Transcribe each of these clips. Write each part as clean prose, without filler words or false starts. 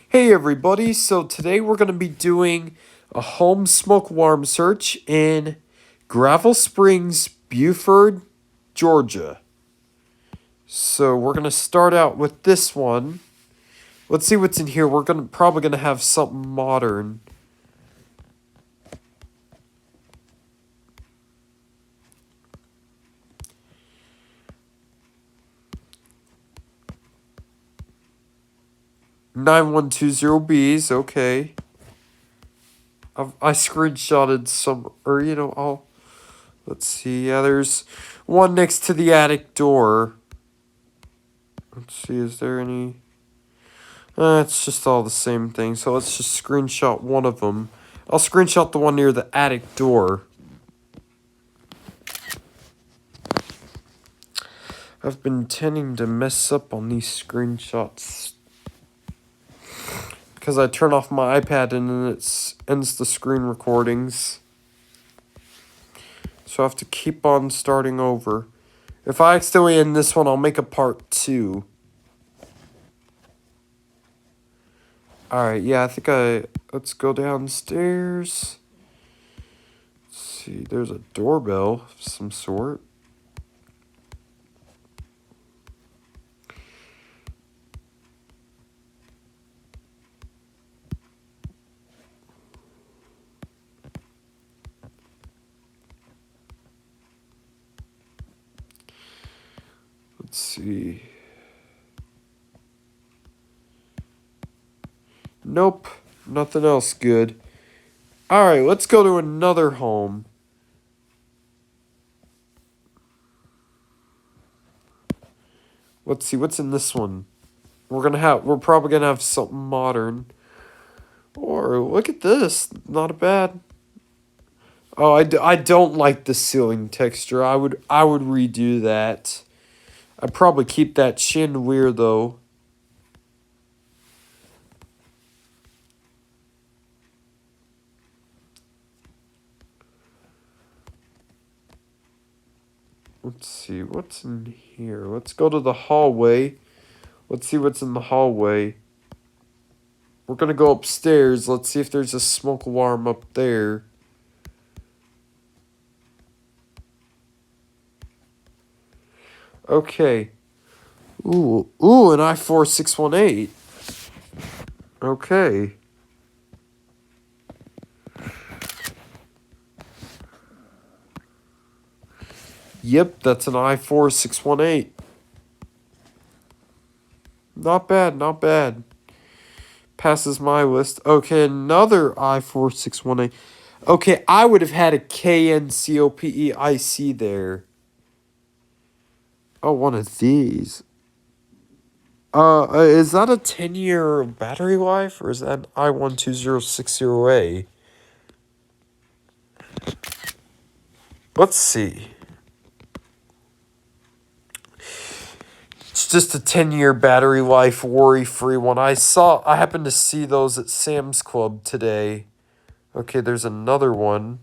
Hey everybody, so today we're going to be doing a home smoke alarm search in Gravel Springs, Beufurt, Georgia. So we're going to start out with this one. Let's see what's in here. We're probably going to have something modern. (9120Bs), okay. I screenshotted some, let's see. Yeah, there's one next to the attic door. Let's see, is there any? It's just all the same thing, so let's just screenshot one of them. I'll screenshot the one near the attic door. I've been tending to mess up on these screenshots because I turn off my iPad and then it ends the screen recordings. So I have to keep on starting over. If I accidentally end this one, I'll make a part 2. Alright, yeah, let's go downstairs. Let's see, there's a doorbell of some sort. Let's see. Nope, nothing else good. Alright, let's go to another home. Let's see, what's in this one? We're probably gonna have something modern. Or, look at this, not bad. Oh, I don't like the ceiling texture. I would redo that. I'd probably keep that chandelier though. Let's see, what's in here? Let's go to the hallway. Let's see what's in the hallway. We're gonna go upstairs. Let's see if there's a smoke alarm up there. Okay. Ooh, an I-4618. Okay. Yep, that's an I-4618. Not bad, not bad. Passes my list. Okay, another I-4618. Okay, I would have had a KNCOPEIC there. Oh, one of these. Is that a 10-year battery life, or is that an I-12060A? Let's see. It's just a 10-year battery life, worry-free one. I happened to see those at Sam's Club today. Okay, there's another one.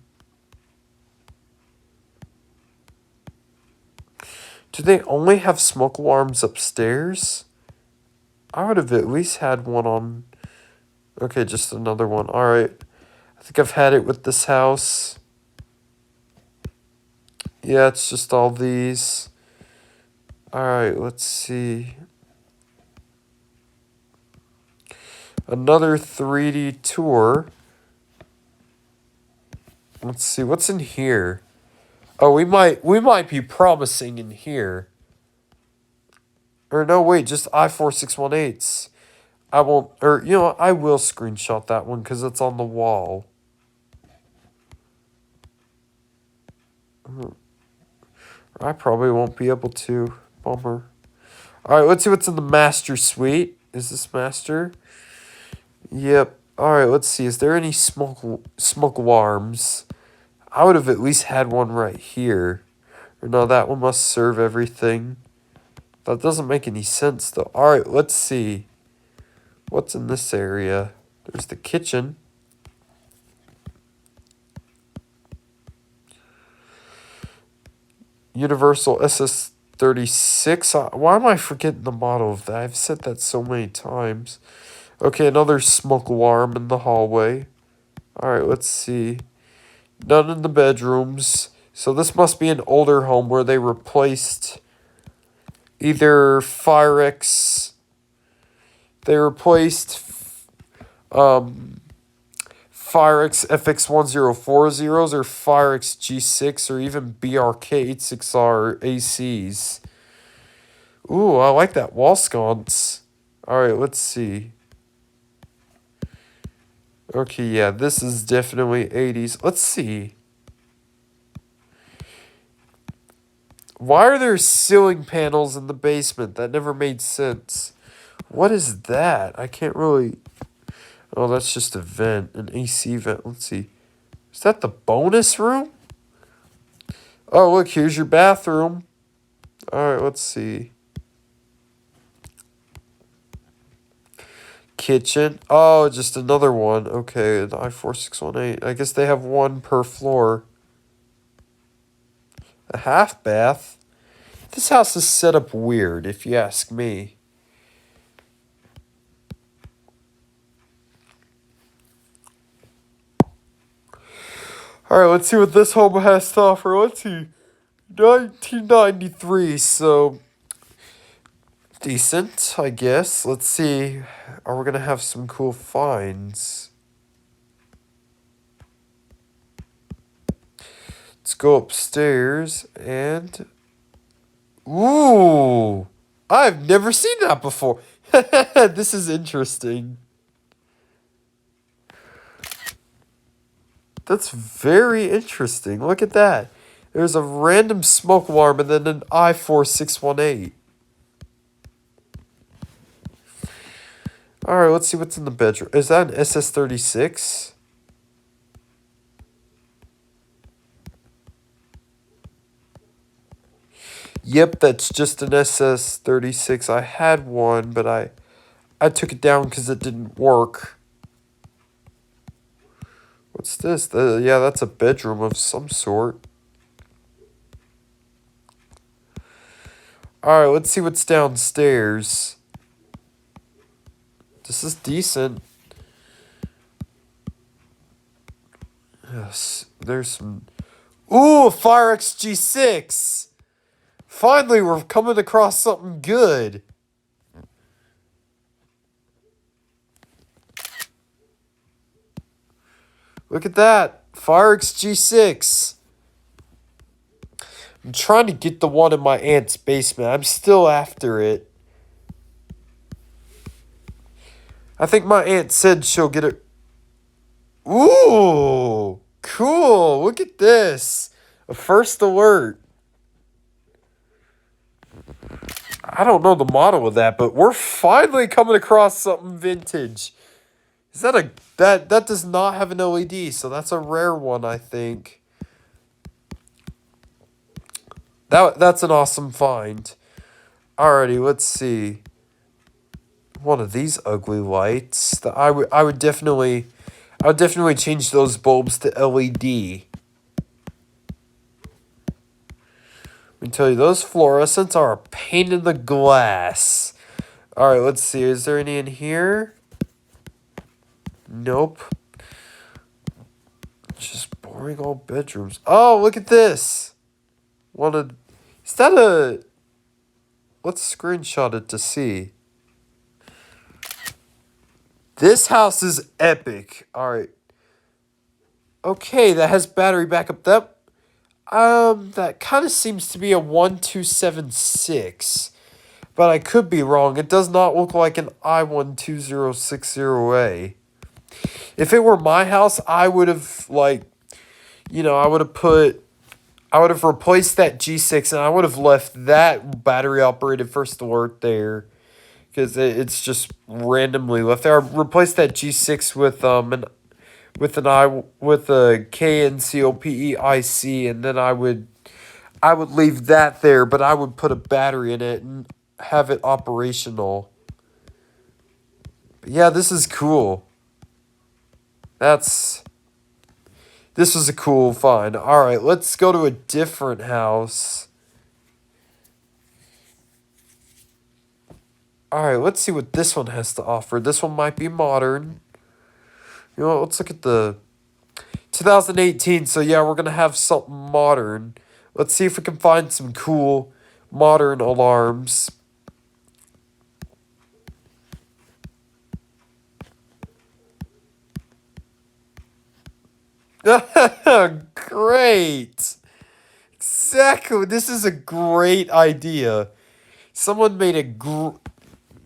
Do they only have smoke alarms upstairs? I would have at least had one on... Okay, just another one. Alright. I think I've had it with this house. Yeah, it's just all these. Alright, let's see. Another 3D tour. Let's see, what's in here? Oh, we might be promising in here. Or no, wait, just I-4618s. I won't, or, I will screenshot that one because it's on the wall. I probably won't be able to. Bummer. Alright, let's see what's in the master suite. Is this master? Yep. Alright, let's see. Is there any smoke alarms? I would have at least had one right here. Or no, that one must serve everything. That doesn't make any sense, though. Alright, let's see. What's in this area? There's the kitchen. Universal 36. Why am I forgetting the model of that? I've said that so many times. Okay, another smoke alarm in the hallway. Alright, let's see. None in the bedrooms. So this must be an older home where they replaced either They replaced Firex FX1040s or Firex G6 or even BRK86R ACs. Ooh, I like that wall sconce. Alright, let's see. Okay, yeah, this is definitely 80s. Let's see. Why are there ceiling panels in the basement? That never made sense. What is that? I can't really... Oh, that's just a vent, an AC vent. Let's see. Is that the bonus room? Oh, look, here's your bathroom. Alright, let's see. Kitchen. Oh, just another one. Okay, the I4618. I guess they have one per floor. A half bath. This house is set up weird, if you ask me. Alright, let's see what this home has to offer. Let's see. 1993, so decent, I guess. Let's see. Are we gonna have some cool finds? Let's go upstairs and... Ooh! I've never seen that before. This is interesting. That's very interesting. Look at that. There's a random smoke alarm and then an I4618. Alright, let's see what's in the bedroom. Is that an SS36? Yep, that's just an SS36. I had one, but I took it down because it didn't work. What's this? Yeah, that's a bedroom of some sort. Alright, let's see what's downstairs. This is decent. Yes, there's some... Ooh, a Firex G6! Finally, we're coming across something good. Look at that. Firex G6. I'm trying to get the one in my aunt's basement. I'm still after it. I think my aunt said she'll get it. Ooh, cool. Look at this. A first alert. I don't know the model of that, but we're finally coming across something vintage. Is that a... That does not have an LED, so that's a rare one, I think. That's an awesome find. Alrighty, let's see. One of these ugly lights. I would definitely change those bulbs to LED. Let me tell you, those fluorescents are a pain in the glass. Alright, let's see. Is there any in here? Nope. Just boring old bedrooms. Oh, look at this. Is that a... Let's screenshot it to see. This house is epic. Alright. Okay, that has battery backup. That kind of seems to be a 1276. But I could be wrong. It does not look like an I12060A. If it were my house, I would have, I would have replaced that G6 and I would have left that battery operated first alert there. Because it's just randomly left there. I replaced that G6 with a KNCOPEIC, and then I would leave that there, but I would put a battery in it and have it operational. But yeah, this is cool. This was a cool find. Alright, let's go to a different house. Alright, let's see what this one has to offer. This one might be modern. You know what, let's look at the 2018. So yeah, we're going to have something modern. Let's see if we can find some cool modern alarms. Great. Exactly. This is a great idea. Someone made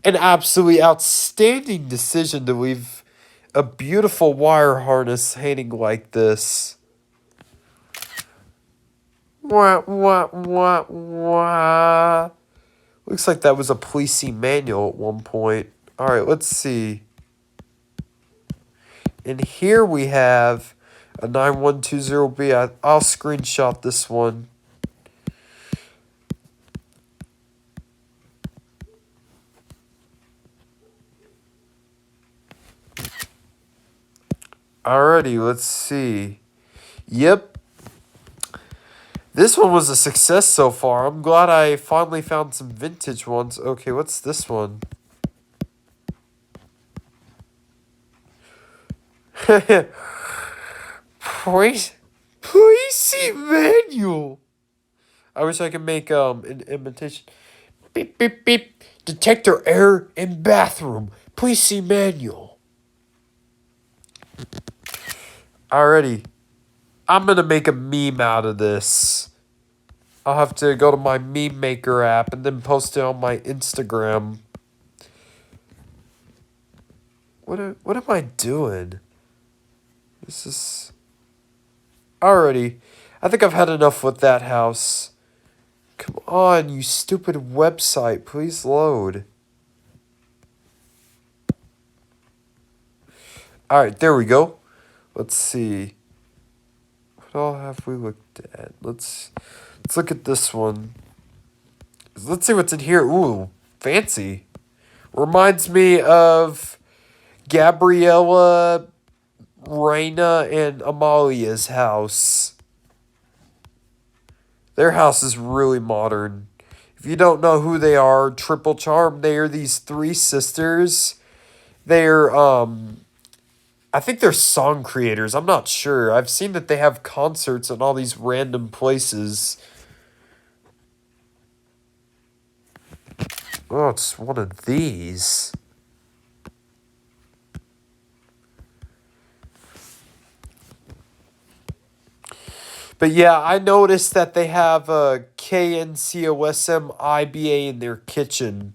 an absolutely outstanding decision to leave a beautiful wire harness hanging like this. Wah, wah, wah, wah. Looks like that was a policing manual at one point. Alright, let's see. And here we have a 9120B. I'll screenshot this one. Alrighty, let's see. Yep. This one was a success so far. I'm glad I finally found some vintage ones. Okay, what's this one? Police manual. I wish I could make an imitation. Beep beep beep. Detector error in bathroom. Please see manual. Alrighty. I'm gonna make a meme out of this. I'll have to go to my meme maker app and then post it on my Instagram. What am I doing? This is already. I think I've had enough with that house. Come on, you stupid website. Please load. Alright, there we go. Let's see. What all have we looked at? Let's look at this one. Let's see what's in here. Ooh, fancy. Reminds me of Gabriella, Raina, and Amalia's house. Their house is really modern. If you don't know who they are, Triple Charm, they are these three sisters. They're, I think they're song creators. I'm not sure. I've seen that they have concerts in all these random places. Oh, it's one of these. But yeah, I noticed that they have a KNCOSM IBA in their kitchen.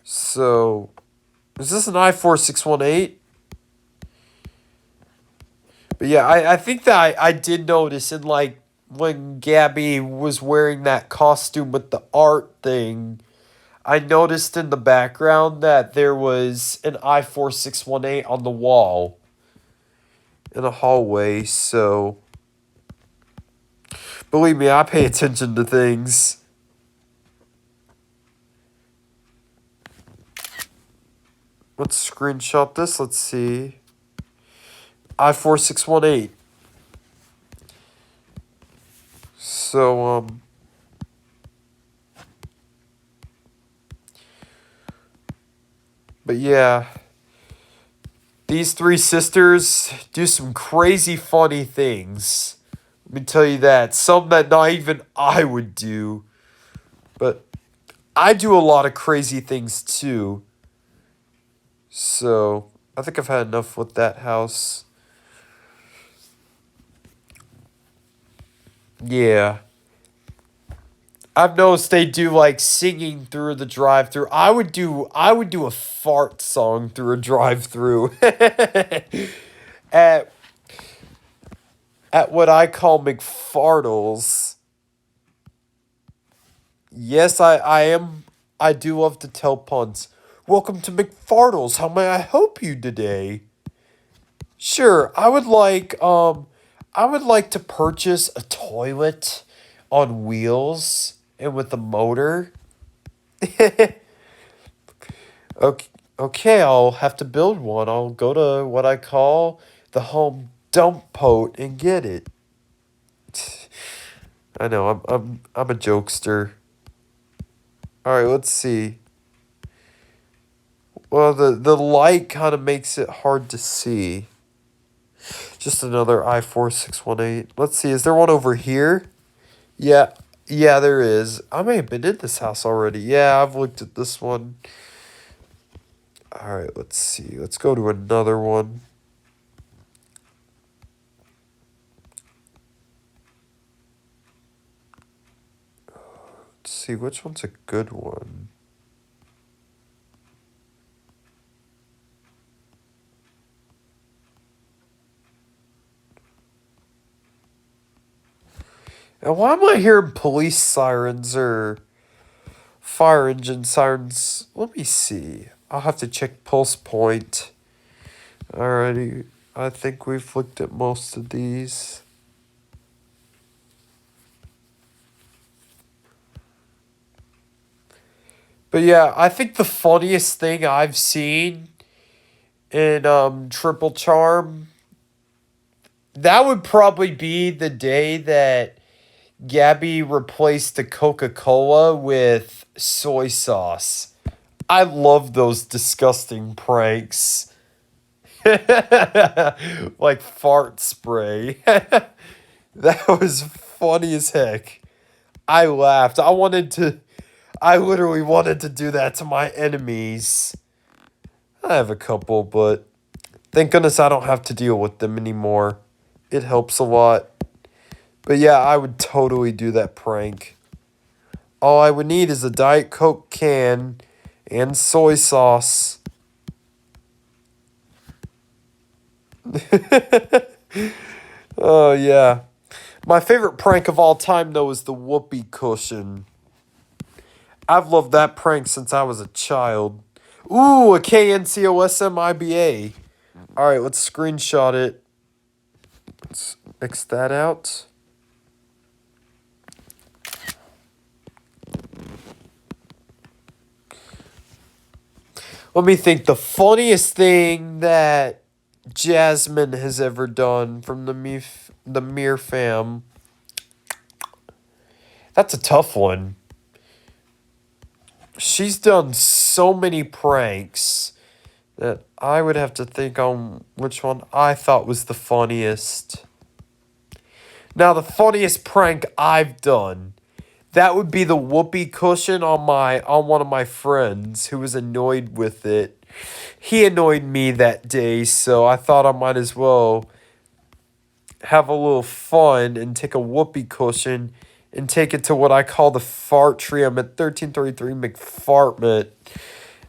So, is this an I4618? But yeah, I think that I did notice in like when Gabby was wearing that costume with the art thing, I noticed in the background that there was an I4618 on the wall in a hallway, so believe me, I pay attention to things. Let's screenshot this. Let's see. I4618. So, but yeah, these three sisters do some crazy funny things. Let me tell you that. Some that not even I would do. But I do a lot of crazy things too. So, I think I've had enough with that house. Yeah. I've noticed they do like singing through the drive-through. I would do a fart song through a drive-through. at at what I call McFartles. Yes, I do love to tell puns. Welcome to McFartles. How may I help you today? Sure, I would like to purchase a toilet on wheels and with a motor. Okay, okay, I'll have to build one. I'll go to what I call the home dump boat and get it. I know, I'm a jokester. All right, let's see. Well, the light kind of makes it hard to see. Just another I4618. Let's see, is there one over here? Yeah, yeah, there is. I may have been in this house already. Yeah, I've looked at this one. All right, let's see. Let's go to another one. Let's see, which one's a good one? And why am I hearing police sirens or fire engine sirens? Let me see. I'll have to check pulse point. Alrighty. I think we've looked at most of these. But yeah, I think the funniest thing I've seen in Triple Charm, that would probably be the day that Gabby replaced the Coca-Cola with soy sauce. I love those disgusting pranks. Like fart spray. That was funny as heck. I laughed. I literally wanted to do that to my enemies. I have a couple, but thank goodness I don't have to deal with them anymore. It helps a lot. But yeah, I would totally do that prank. All I would need is a Diet Coke can and soy sauce. Oh, yeah. My favorite prank of all time, though, is the whoopee cushion. I've loved that prank since I was a child. Ooh, a KNCOSMIBA. All right, let's screenshot it. Let's X that out. Let me think. The funniest thing that Jasmine has ever done from the Mir fam. That's a tough one. She's done so many pranks that I would have to think on which one I thought was the funniest. Now, the funniest prank I've done, that would be the whoopee cushion on one of my friends who was annoyed with it. He annoyed me that day, so I thought I might as well have a little fun and take a whoopee cushion and take it to what I call the fart tree. I'm at 1333 McFartment.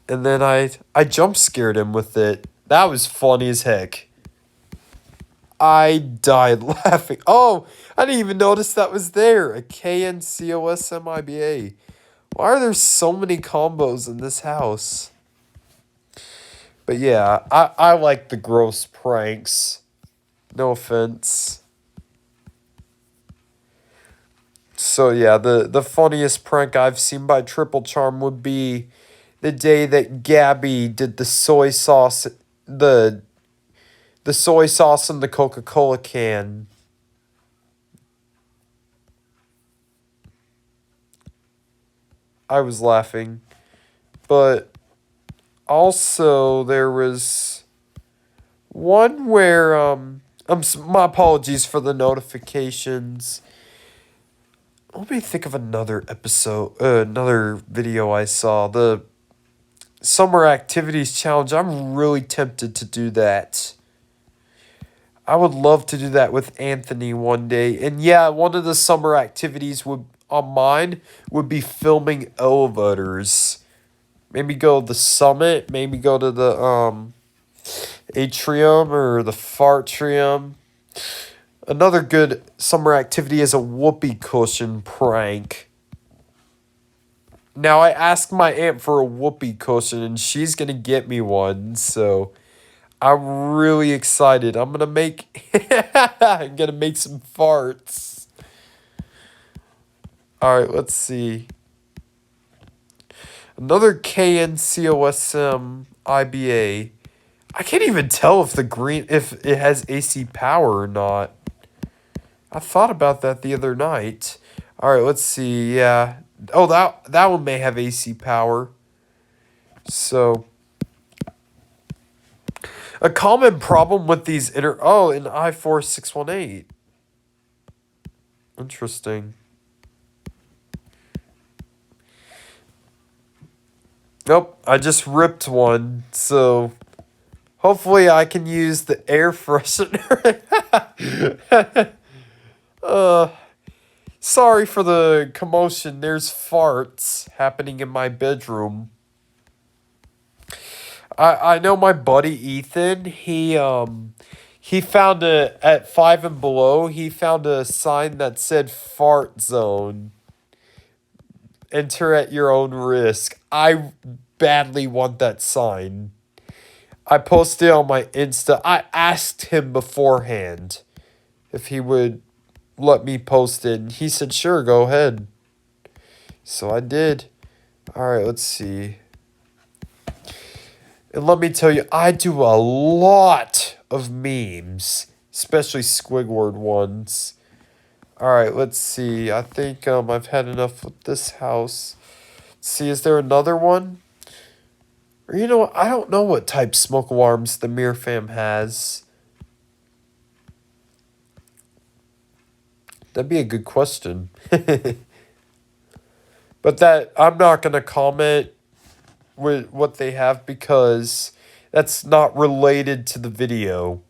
And then I jump scared him with it. That was funny as heck. I died laughing. Oh, I didn't even notice that was there. A KNCOSMIBA. Why are there so many combos in this house? But yeah, I like the gross pranks. No offense. So yeah, the funniest prank I've seen by Triple Charm would be the day that Gabby did the soy sauce, the soy sauce in the Coca-Cola can. I was laughing. But also there was one where my apologies for the notifications. Let me think of another episode, another video I saw. The Summer Activities Challenge. I'm really tempted to do that. I would love to do that with Anthony one day. And yeah, one of the summer activities on mine would be filming elevators. Maybe go to the summit, maybe go to the atrium or the fartrium. Another good summer activity is a whoopee cushion prank. Now, I asked my aunt for a whoopee cushion, and she's going to get me one, so I'm really excited. I'm going to make some farts. All right, let's see. Another KNCOSM IBA. I can't even tell if if it has AC power or not. I thought about that the other night. All right, let's see. Yeah, Oh, that one may have AC power. So, a common problem with these an i4 618. Interesting. Nope, I just ripped one, so hopefully I can use the air freshener. Sorry for the commotion. There's farts happening in my bedroom. I know my buddy Ethan, he found at Five and Below, he found a sign that said fart zone. Enter at your own risk. I badly want that sign. I posted it on my Insta. I asked him beforehand if he would let me post it. And he said, sure, go ahead. So I did. Alright, let's see. And let me tell you, I do a lot of memes, especially Squidward ones. Alright, let's see. I think I've had enough with this house. Let's see, is there another one? Or you know what? I don't know what type smoke alarms the Mir fam has. That'd be a good question. But that I'm not gonna comment with what they have because that's not related to the video.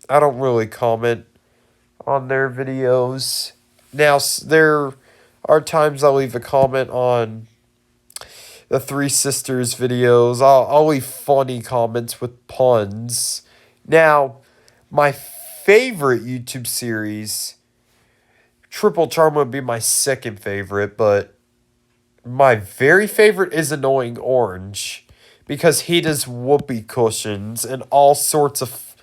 I don't really comment on their videos. Now, there are times I'll leave a comment on the Three Sisters videos. I'll leave funny comments with puns. Now, my favorite YouTube series, Triple Charm would be my second favorite, but my very favorite is Annoying Orange because he does whoopee cushions and all sorts of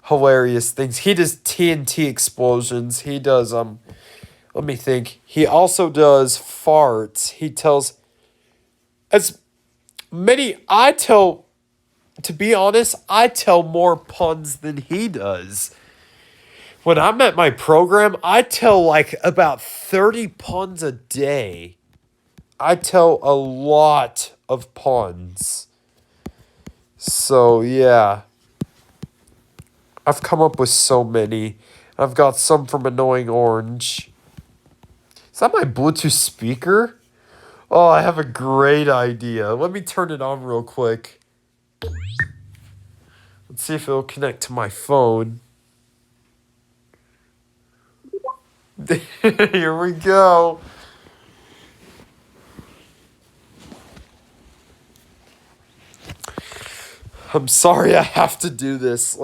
hilarious things. He does TNT explosions. He does let me think. He also does farts. He tells as many to be honest, I tell more puns than he does. When I'm at my program, I tell like about 30 puns a day. I tell a lot of puns. So, yeah. I've come up with so many. I've got some from Annoying Orange. Is that my Bluetooth speaker? Oh, I have a great idea. Let me turn it on real quick. Let's see if it'll connect to my phone. Here we go. I'm sorry I have to do this.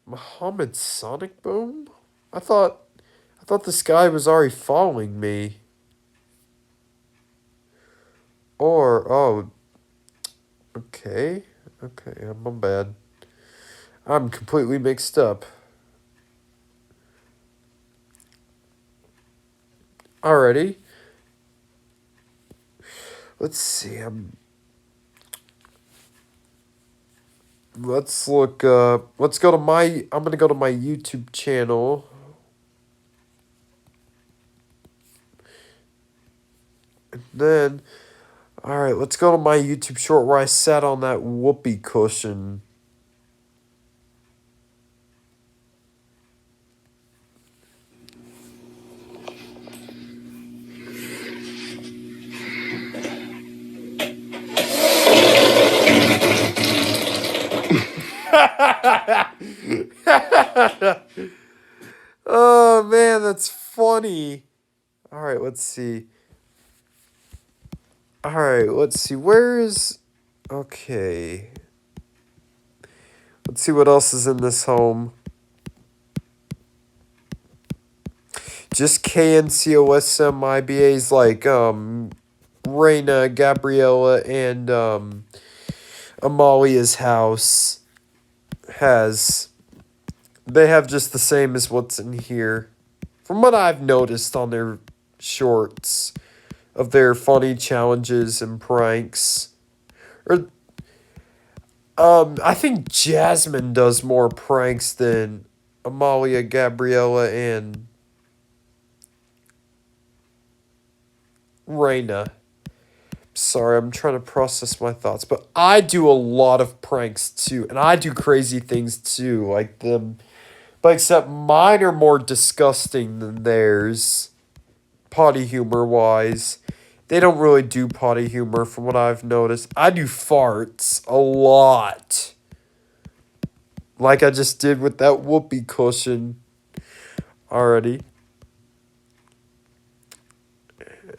Muhammad Sonic Boom? I thought this guy was already following me. Okay. Okay, my bad. I'm completely mixed up. Alrighty. Let's see. Let's look. Let's go to my. I'm gonna go to my YouTube channel. And then, all right. Let's go to my YouTube short where I sat on that whoopee cushion. Oh man, that's funny. All right, let's see. All right, let's see. Where is? Okay. Let's see what else is in this home. Just KNCOSM IBAs like Reina, Gabriella, and Amalia's house they have just the same as what's in here. From what I've noticed on their shorts of their funny challenges and pranks. Or I think Jasmine does more pranks than Amalia, Gabriella, and Reina. Sorry, I'm trying to process my thoughts. But I do a lot of pranks too. And I do crazy things too. Like them. But except mine are more disgusting than theirs. Potty humor wise. They don't really do potty humor from what I've noticed. I do farts a lot. Like I just did with that whoopee cushion already.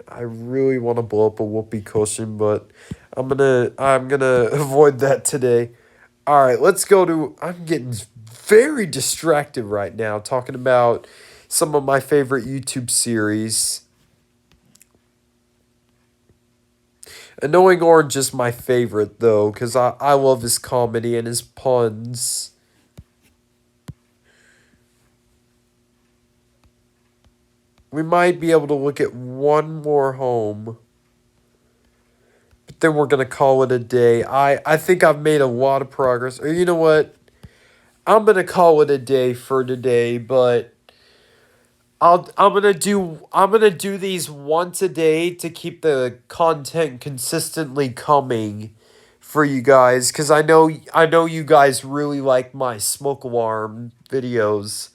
I really want to blow up a whoopee cushion, but I'm gonna avoid that today. All right, let's go to. I'm getting very distracted right now talking about some of my favorite YouTube series. Annoying Orange is my favorite though, because I love his comedy and his puns. We might be able to look at one more home. But then we're going to call it a day. I think I've made a lot of progress. Or you know what? I'm going to call it a day for today, but I'm going to do these once a day to keep the content consistently coming for you guys, cuz I know you guys really like my smoke alarm videos.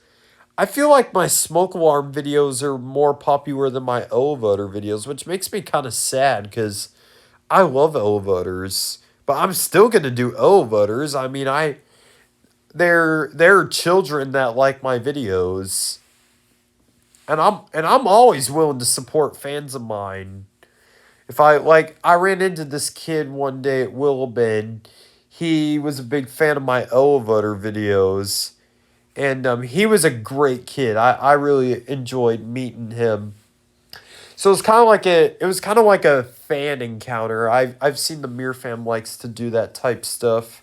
I feel like my smoke alarm videos are more popular than my elevator videos, which makes me kind of sad because I love elevators. But I'm still gonna do elevators. I mean, there are children that like my videos, and I'm always willing to support fans of mine. If I ran into this kid one day at Willowbend. He was a big fan of my elevator videos. And he was a great kid. I really enjoyed meeting him. So it was kind of like a fan encounter. I've seen the Mir fam likes to do that type stuff.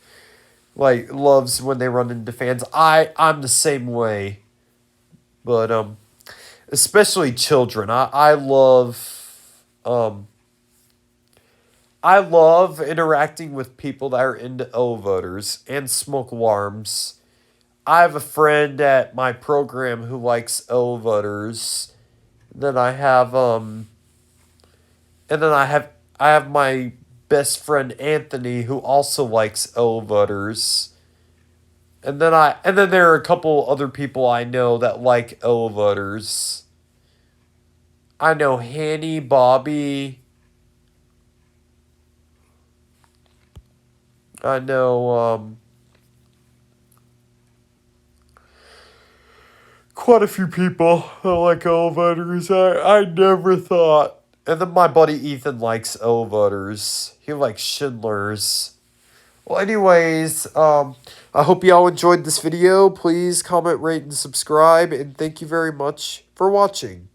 Like loves when they run into fans. I'm the same way. But especially children. I love interacting with people that are into elevators and smoke alarms. I have a friend at my program who likes elevators. Then I have and then I have my best friend Anthony who also likes elevators. And then there are a couple other people I know that like elevators. I know Hanny, Bobby. I know quite a few people that like elevators. I never thought. And then my buddy Ethan likes elevators. He likes Schindler's. Well, anyways, I hope y'all enjoyed this video. Please comment, rate, and subscribe. And thank you very much for watching.